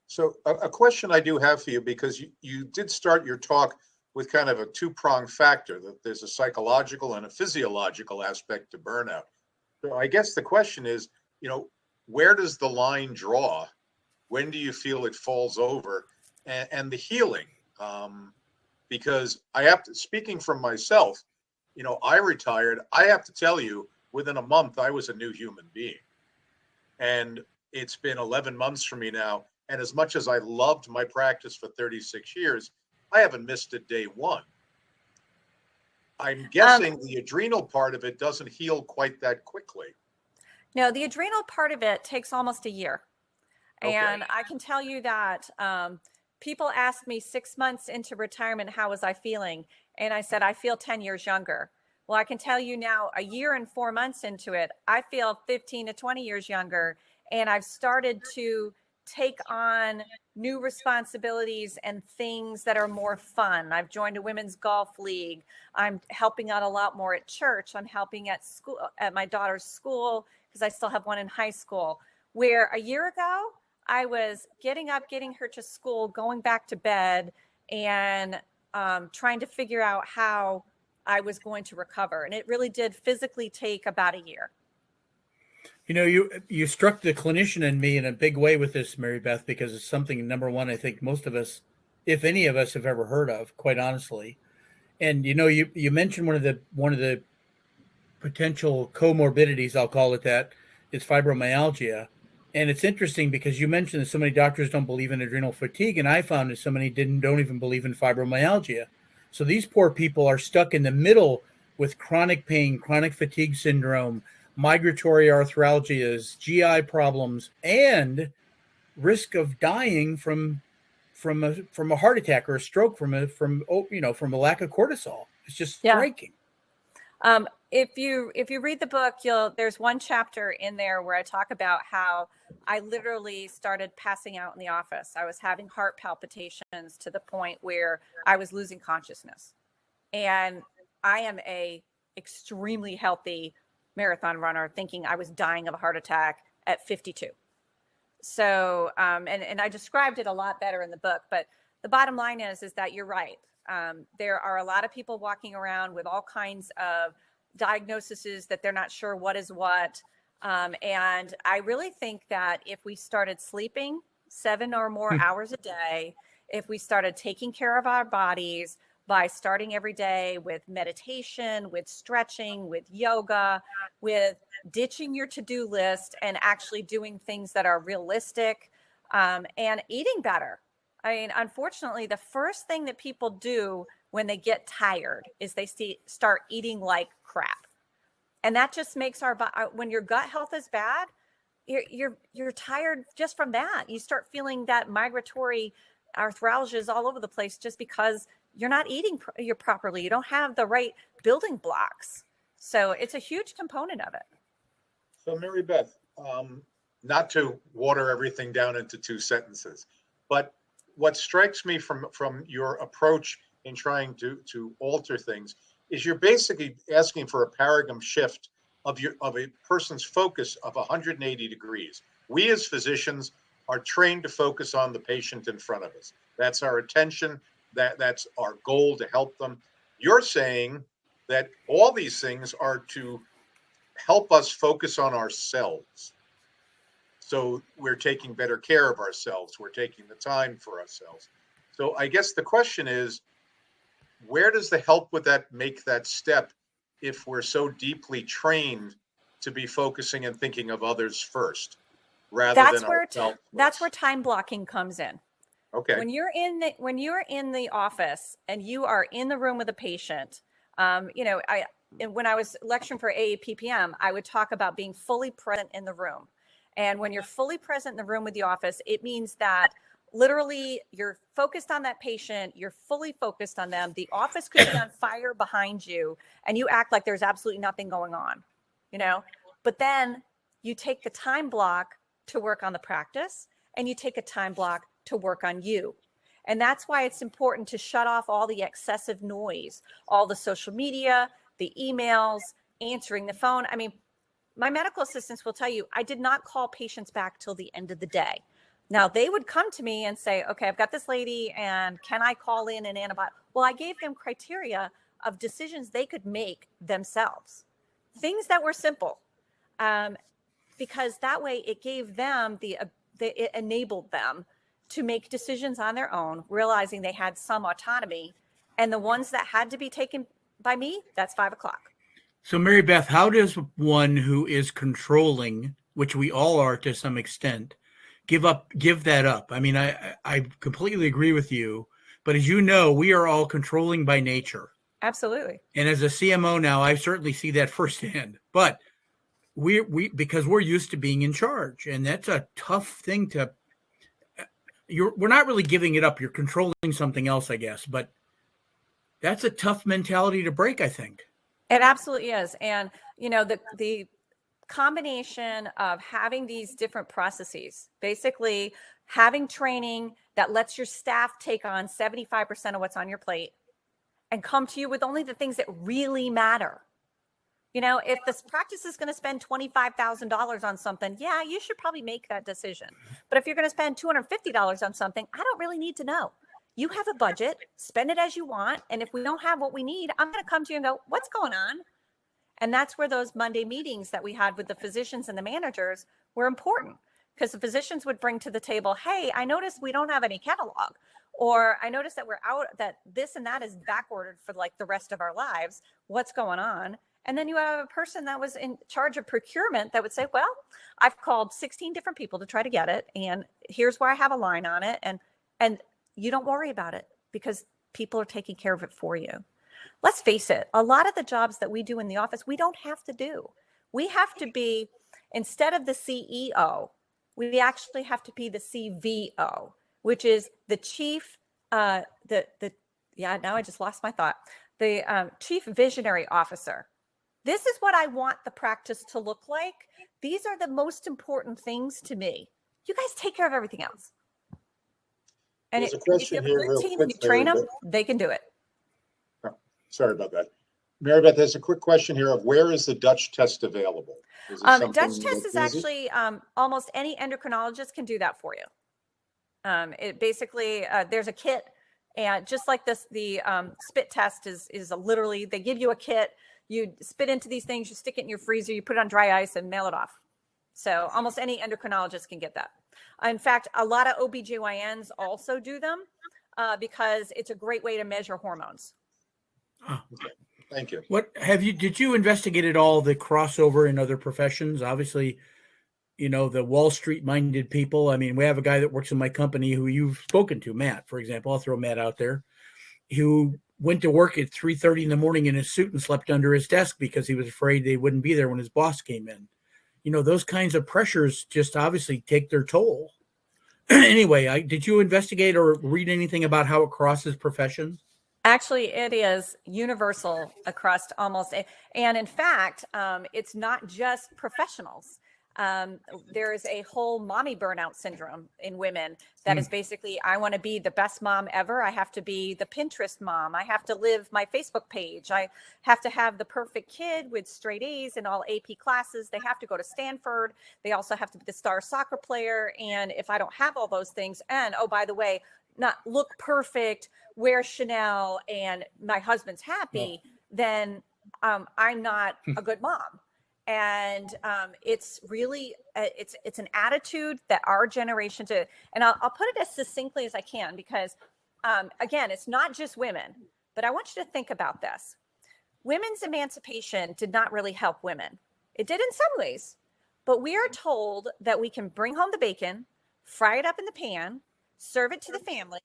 So a question I do have for you, because you did start your talk with kind of a two-pronged factor, that there's a psychological and a physiological aspect to burnout. So I guess the question is, where does the line draw? When do you feel it falls over? And the healing? Because I have to, speaking from myself, I retired. I have to tell you, within a month, I was a new human being. And it's been 11 months for me now. And as much as I loved my practice for 36 years, I haven't missed a day one. I'm guessing the adrenal part of it doesn't heal quite that quickly. No, the adrenal part of it takes almost a year. Okay. And I can tell you that people asked me 6 months into retirement, how was I feeling? And I said, I feel 10 years younger. Well, I can tell you now, a year and 4 months into it, I feel 15 to 20 years younger. And I've started to take on new responsibilities and things that are more fun. I've joined a women's golf league. I'm helping out a lot more at church. I'm helping at school, at my daughter's school, because I still have one in high school, where a year ago, I was getting up, getting her to school, going back to bed, and trying to figure out how I was going to recover. And it really did physically take about a year. You know, you struck the clinician in me in a big way with this, Mary Beth, because it's something, number one, I think most of us, if any of us, have ever heard of, quite honestly. And you know, you mentioned one of the potential comorbidities, I'll call it that, is fibromyalgia. And it's interesting because you mentioned that so many doctors don't believe in adrenal fatigue, and I found that so many don't even believe in fibromyalgia. So these poor people are stuck in the middle with chronic pain, chronic fatigue syndrome, migratory arthralgias, GI problems, and risk of dying from a heart attack or a stroke from a lack of cortisol. It's just striking. If you read the book, there's one chapter in there where I talk about how I literally started passing out in the office. I was having heart palpitations to the point where I was losing consciousness. And I am a extremely healthy marathon runner, thinking I was dying of a heart attack at 52. So, and I described it a lot better in the book, but the bottom line is that you're right. There are a lot of people walking around with all kinds of diagnoses that they're not sure what is what. And I really think that if we started sleeping 7 or more hours a day, if we started taking care of our bodies by starting every day with meditation, with stretching, with yoga, with ditching your to-do list and actually doing things that are realistic, and eating better. I mean, unfortunately, the first thing that people do when they get tired is they start eating like crap. And that just makes when your gut health is bad, you're tired just from that. You start feeling that migratory arthralgias all over the place just because you're not eating properly. You don't have the right building blocks. So it's a huge component of it. So Mary Beth, not to water everything down into 2 sentences, but what strikes me from your approach in trying to alter things is you're basically asking for a paradigm shift of a person's focus of 180 degrees. We as physicians are trained to focus on the patient in front of us. That's our attention. That's our goal, to help them. You're saying that all these things are to help us focus on ourselves. So we're taking better care of ourselves. We're taking the time for ourselves. So I guess the question is, where does the help with that make that step if we're so deeply trained to be focusing and thinking of others first rather than ourselves? That's where time blocking comes in. Okay. When you're in the office and you are in the room with a patient, when I was lecturing for AAPPM, I would talk about being fully present in the room. And when you're fully present in the room with the office, it means that literally you're focused on that patient, you're fully focused on them. The office could be on fire behind you and you act like there's absolutely nothing going on, but then you take the time block to work on the practice and you take a time block to work on you. And that's why it's important to shut off all the excessive noise, all the social media, the emails, answering the phone. I mean, my medical assistants will tell you, I did not call patients back till the end of the day. Now, they would come to me and say, okay, I've got this lady and can I call in an antibiotic? Well, I gave them criteria of decisions they could make themselves, things that were simple, because that way it gave them it enabled them to make decisions on their own, realizing they had some autonomy. And the ones that had to be taken by me, that's 5 o'clock. So Mary Beth, how does one who is controlling, which we all are to some extent, give that up? I mean, I completely agree with you, but as you know, we are all controlling by nature. Absolutely. And as a CMO now, I certainly see that firsthand, but because we're used to being in charge, and that's a tough thing we're not really giving it up. You're controlling something else, I guess, but that's a tough mentality to break, I think. It absolutely is. And, the combination of having these different processes, basically having training that lets your staff take on 75% of what's on your plate and come to you with only the things that really matter. If this practice is going to spend $25,000 on something, yeah, you should probably make that decision. But if you're going to spend $250 on something, I don't really need to know. You have a budget, spend it as you want. And if we don't have what we need, I'm going to come to you and go, what's going on? And that's where those Monday meetings that we had with the physicians and the managers were important, because the physicians would bring to the table, hey, I noticed we don't have any catalog, or I noticed that we're out, that this and that is back ordered for like the rest of our lives. What's going on? And then you have a person that was in charge of procurement that would say, well, I've called 16 different people to try to get it. And here's where I have a line on it. And you don't worry about it because people are taking care of it for you. Let's face it, a lot of the jobs that we do in the office, we don't have to do. We have to be, instead of the CEO, we actually have to be the CVO, which is the chief, now I just lost my thought, the chief visionary officer. This is what I want the practice to look like. These are the most important things to me. You guys take care of everything else. And if you have a good team and you train them, they can do it. Sorry about that. Mary Beth, there's a quick question here of where is the Dutch test available? Dutch test is actually almost any endocrinologist can do that for you. It basically, there's a kit, and just like this, the spit test is literally, they give you a kit, you spit into these things, you stick it in your freezer, you put it on dry ice and mail it off. So almost any endocrinologist can get that. In fact, a lot of OBGYNs also do them because it's a great way to measure hormones. Oh, okay. Thank you. Did you investigate at all the crossover in other professions? Obviously, the Wall Street minded people. I mean, we have a guy that works in my company who you've spoken to, Matt, for example. I'll throw Matt out there, who went to work at 3:30 in the morning in his suit and slept under his desk because he was afraid they wouldn't be there when his boss came in. Those kinds of pressures just obviously take their toll. Anyway, did you investigate or read anything about how it crosses professions? Actually, it is universal across almost, and in fact, it's not just professionals. There is a whole mommy burnout syndrome in women that is basically, I want to be the best mom ever. I have to be the Pinterest mom. I have to live my Facebook page. I have to have the perfect kid with straight A's in all AP classes. They have to go to Stanford. They also have to be the star soccer player. And if I don't have all those things, and oh, by the way, not look perfect, wear Chanel, and my husband's happy, then I'm not a good mom. And it's really, it's an attitude that our generation and I'll put it as succinctly as I can, because again, it's not just women, but I want you to think about this. Women's emancipation did not really help women. It did in some ways, but we are told that we can bring home the bacon, fry it up in the pan, serve it to the family,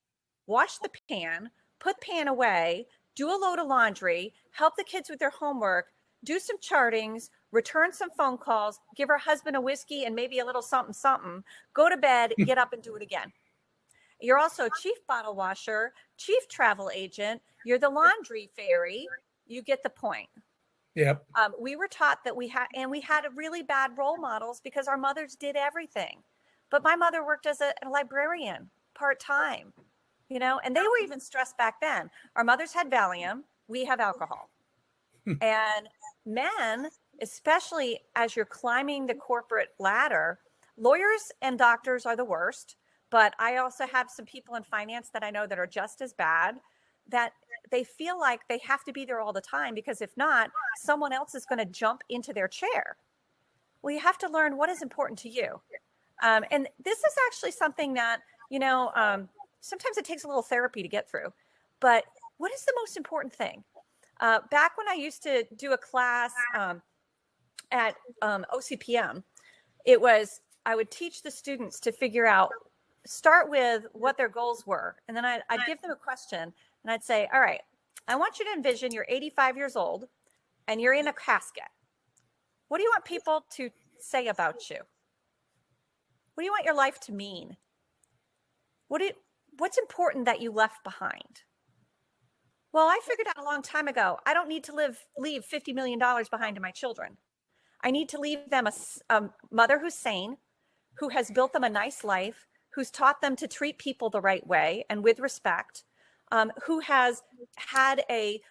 wash the pan, put pan away, do a load of laundry, help the kids with their homework, do some chartings, return some phone calls, give her husband a whiskey and maybe a little something, go to bed, get up and do it again. You're also chief bottle washer, chief travel agent, you're the laundry fairy. You get the point. Yep. We were taught that we had really bad role models because our mothers did everything. But my mother worked as a librarian part-time, and they were even stressed back then. Our mothers had Valium, we have alcohol. And men, especially as you're climbing the corporate ladder, lawyers and doctors are the worst. But I also have some people in finance that I know that are just as bad, that they feel like they have to be there all the time, because if not, someone else is going to jump into their chair. Well, you have to learn what is important to you. And this is actually something that, sometimes it takes a little therapy to get through. But what is the most important thing? Back when I used to do a class at OCPM, I would teach the students to figure out, start with what their goals were. And then I'd give them a question and I'd say, all right, I want you to envision you're 85 years old and you're in a casket. What do you want people to say about you? What do you want your life to mean? What's important that you left behind? Well, I figured out a long time ago, I don't need to leave $50 million behind to my children. I need to leave them a mother who's sane, who has built them a nice life, who's taught them to treat people the right way and with respect, who has had a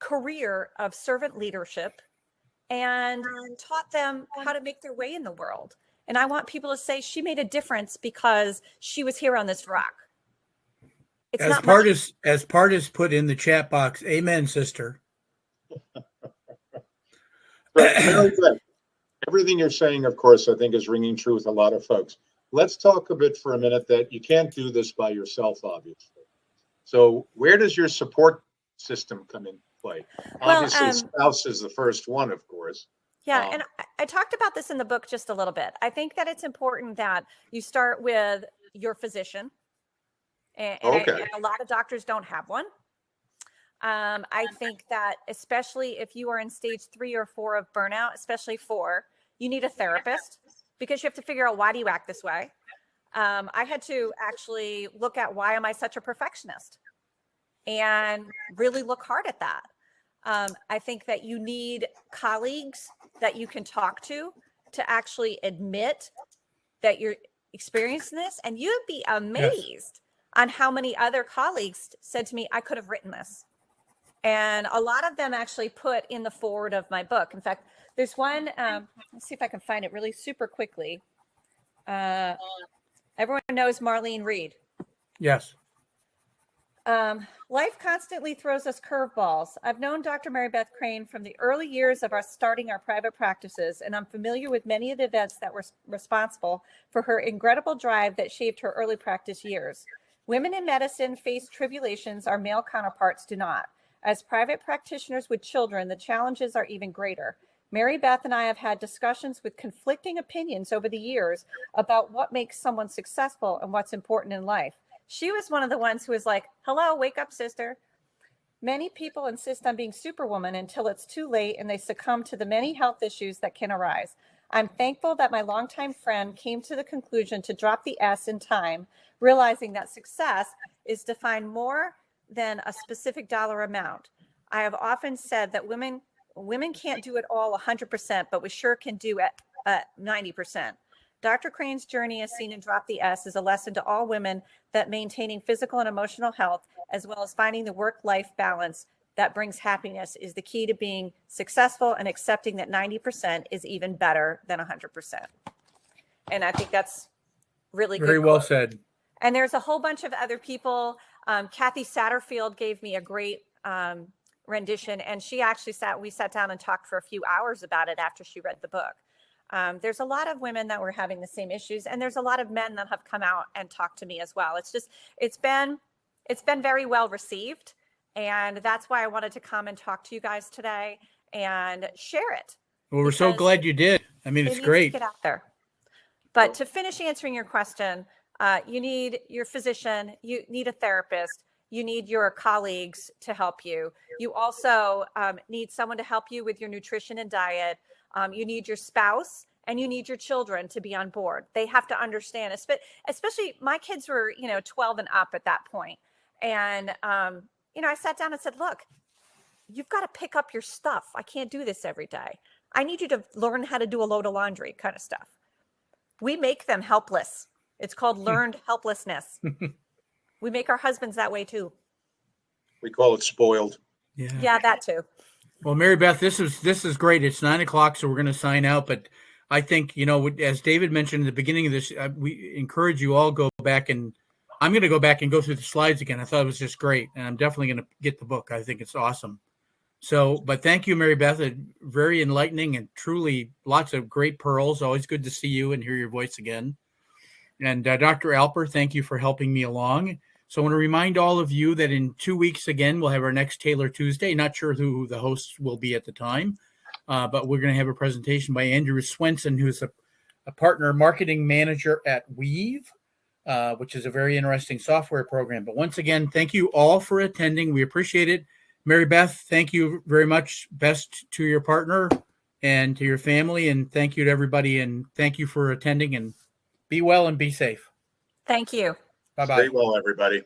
career of servant leadership and taught them how to make their way in the world. And I want people to say she made a difference because she was here on this rock. It's As not part is put in the chat box. Amen, sister. Very good. Everything you're saying, of course, I think is ringing true with a lot of folks. Let's talk a bit for a minute that you can't do this by yourself, obviously. So where does your support system come into play? Well, Obviously, spouse is the first one, of course. Yeah, and I talked about this in the book just a little bit. I think that it's important that you start with your physician. And a lot of doctors don't have one. I think that especially if you are in stage 3 or 4 of burnout, especially 4, you need a therapist because you have to figure out, why do you act this way? I had to actually look at, why am I such a perfectionist? And really look hard at that. I think that you need colleagues that you can talk to actually admit that you're experiencing this. And you'd be amazed on how many other colleagues said to me, I could have written this. And a lot of them actually put in the forward of my book. In fact, there's one, let's see if I can find it really super quickly. Everyone knows Marlene Reed. Yes. Life constantly throws us curveballs. I've known Dr. Mary Beth Crane from the early years of us starting our private practices, and I'm familiar with many of the events that were responsible for her incredible drive that shaped her early practice years. Women in medicine face tribulations our male counterparts do not. As private practitioners with children, the challenges are even greater. Mary Beth and I have had discussions with conflicting opinions over the years about what makes someone successful and what's important in life. She was one of the ones who was like, hello, wake up, sister. Many people insist on being Superwoman until it's too late and they succumb to the many health issues that can arise. I'm thankful that my longtime friend came to the conclusion to drop the S in time, realizing that success is defined more than a specific dollar amount. I have often said that women can't do it all 100%, but we sure can do it at 90%. Dr. Crane's journey as seen in Drop the S is a lesson to all women that maintaining physical and emotional health, as well as finding the work-life balance that brings happiness, is the key to being successful and accepting that 90% is even better than 100%. And I think that's really very well said. And there's a whole bunch of other people. Kathy Satterfield gave me a great rendition, and we sat down and talked for a few hours about it after she read the book. There's a lot of women that were having the same issues, and there's a lot of men that have come out and talked to me as well. It's been very well received, and that's why I wanted to come and talk to you guys today and share it. Well, we're so glad you did. I mean, it's great. To get out there. But to finish answering your question, you need your physician, you need a therapist, you need your colleagues to help you. You also need someone to help you with your nutrition and diet. You need your spouse and you need your children to be on board. They have to understand, especially my kids were, 12 and up at that point. And, I sat down and said, look, you've got to pick up your stuff. I can't do this every day. I need you to learn how to do a load of laundry kind of stuff. We make them helpless. It's called learned helplessness. We make our husbands that way too. We call it spoiled. Yeah, that too. Well, Mary Beth, this is great. It's 9:00, so we're going to sign out. But I think, as David mentioned at the beginning of this, we encourage you all go back, and I'm going to go back and go through the slides again. I thought it was just great, and I'm definitely going to get the book. I think it's awesome. So, but thank you, Mary Beth. Very enlightening and truly lots of great pearls. Always good to see you and hear your voice again. And Dr. Alper, thank you for helping me along. So I want to remind all of you that in 2 weeks, again, we'll have our next Taylor Tuesday. Not sure who the hosts will be at the time, but we're going to have a presentation by Andrew Swenson, who's a partner marketing manager at Weave, which is a very interesting software program. But once again, thank you all for attending. We appreciate it. Mary Beth, thank you very much. Best to your partner and to your family. And thank you to everybody. And thank you for attending, and be well and be safe. Thank you. Bye-bye. Stay well, everybody.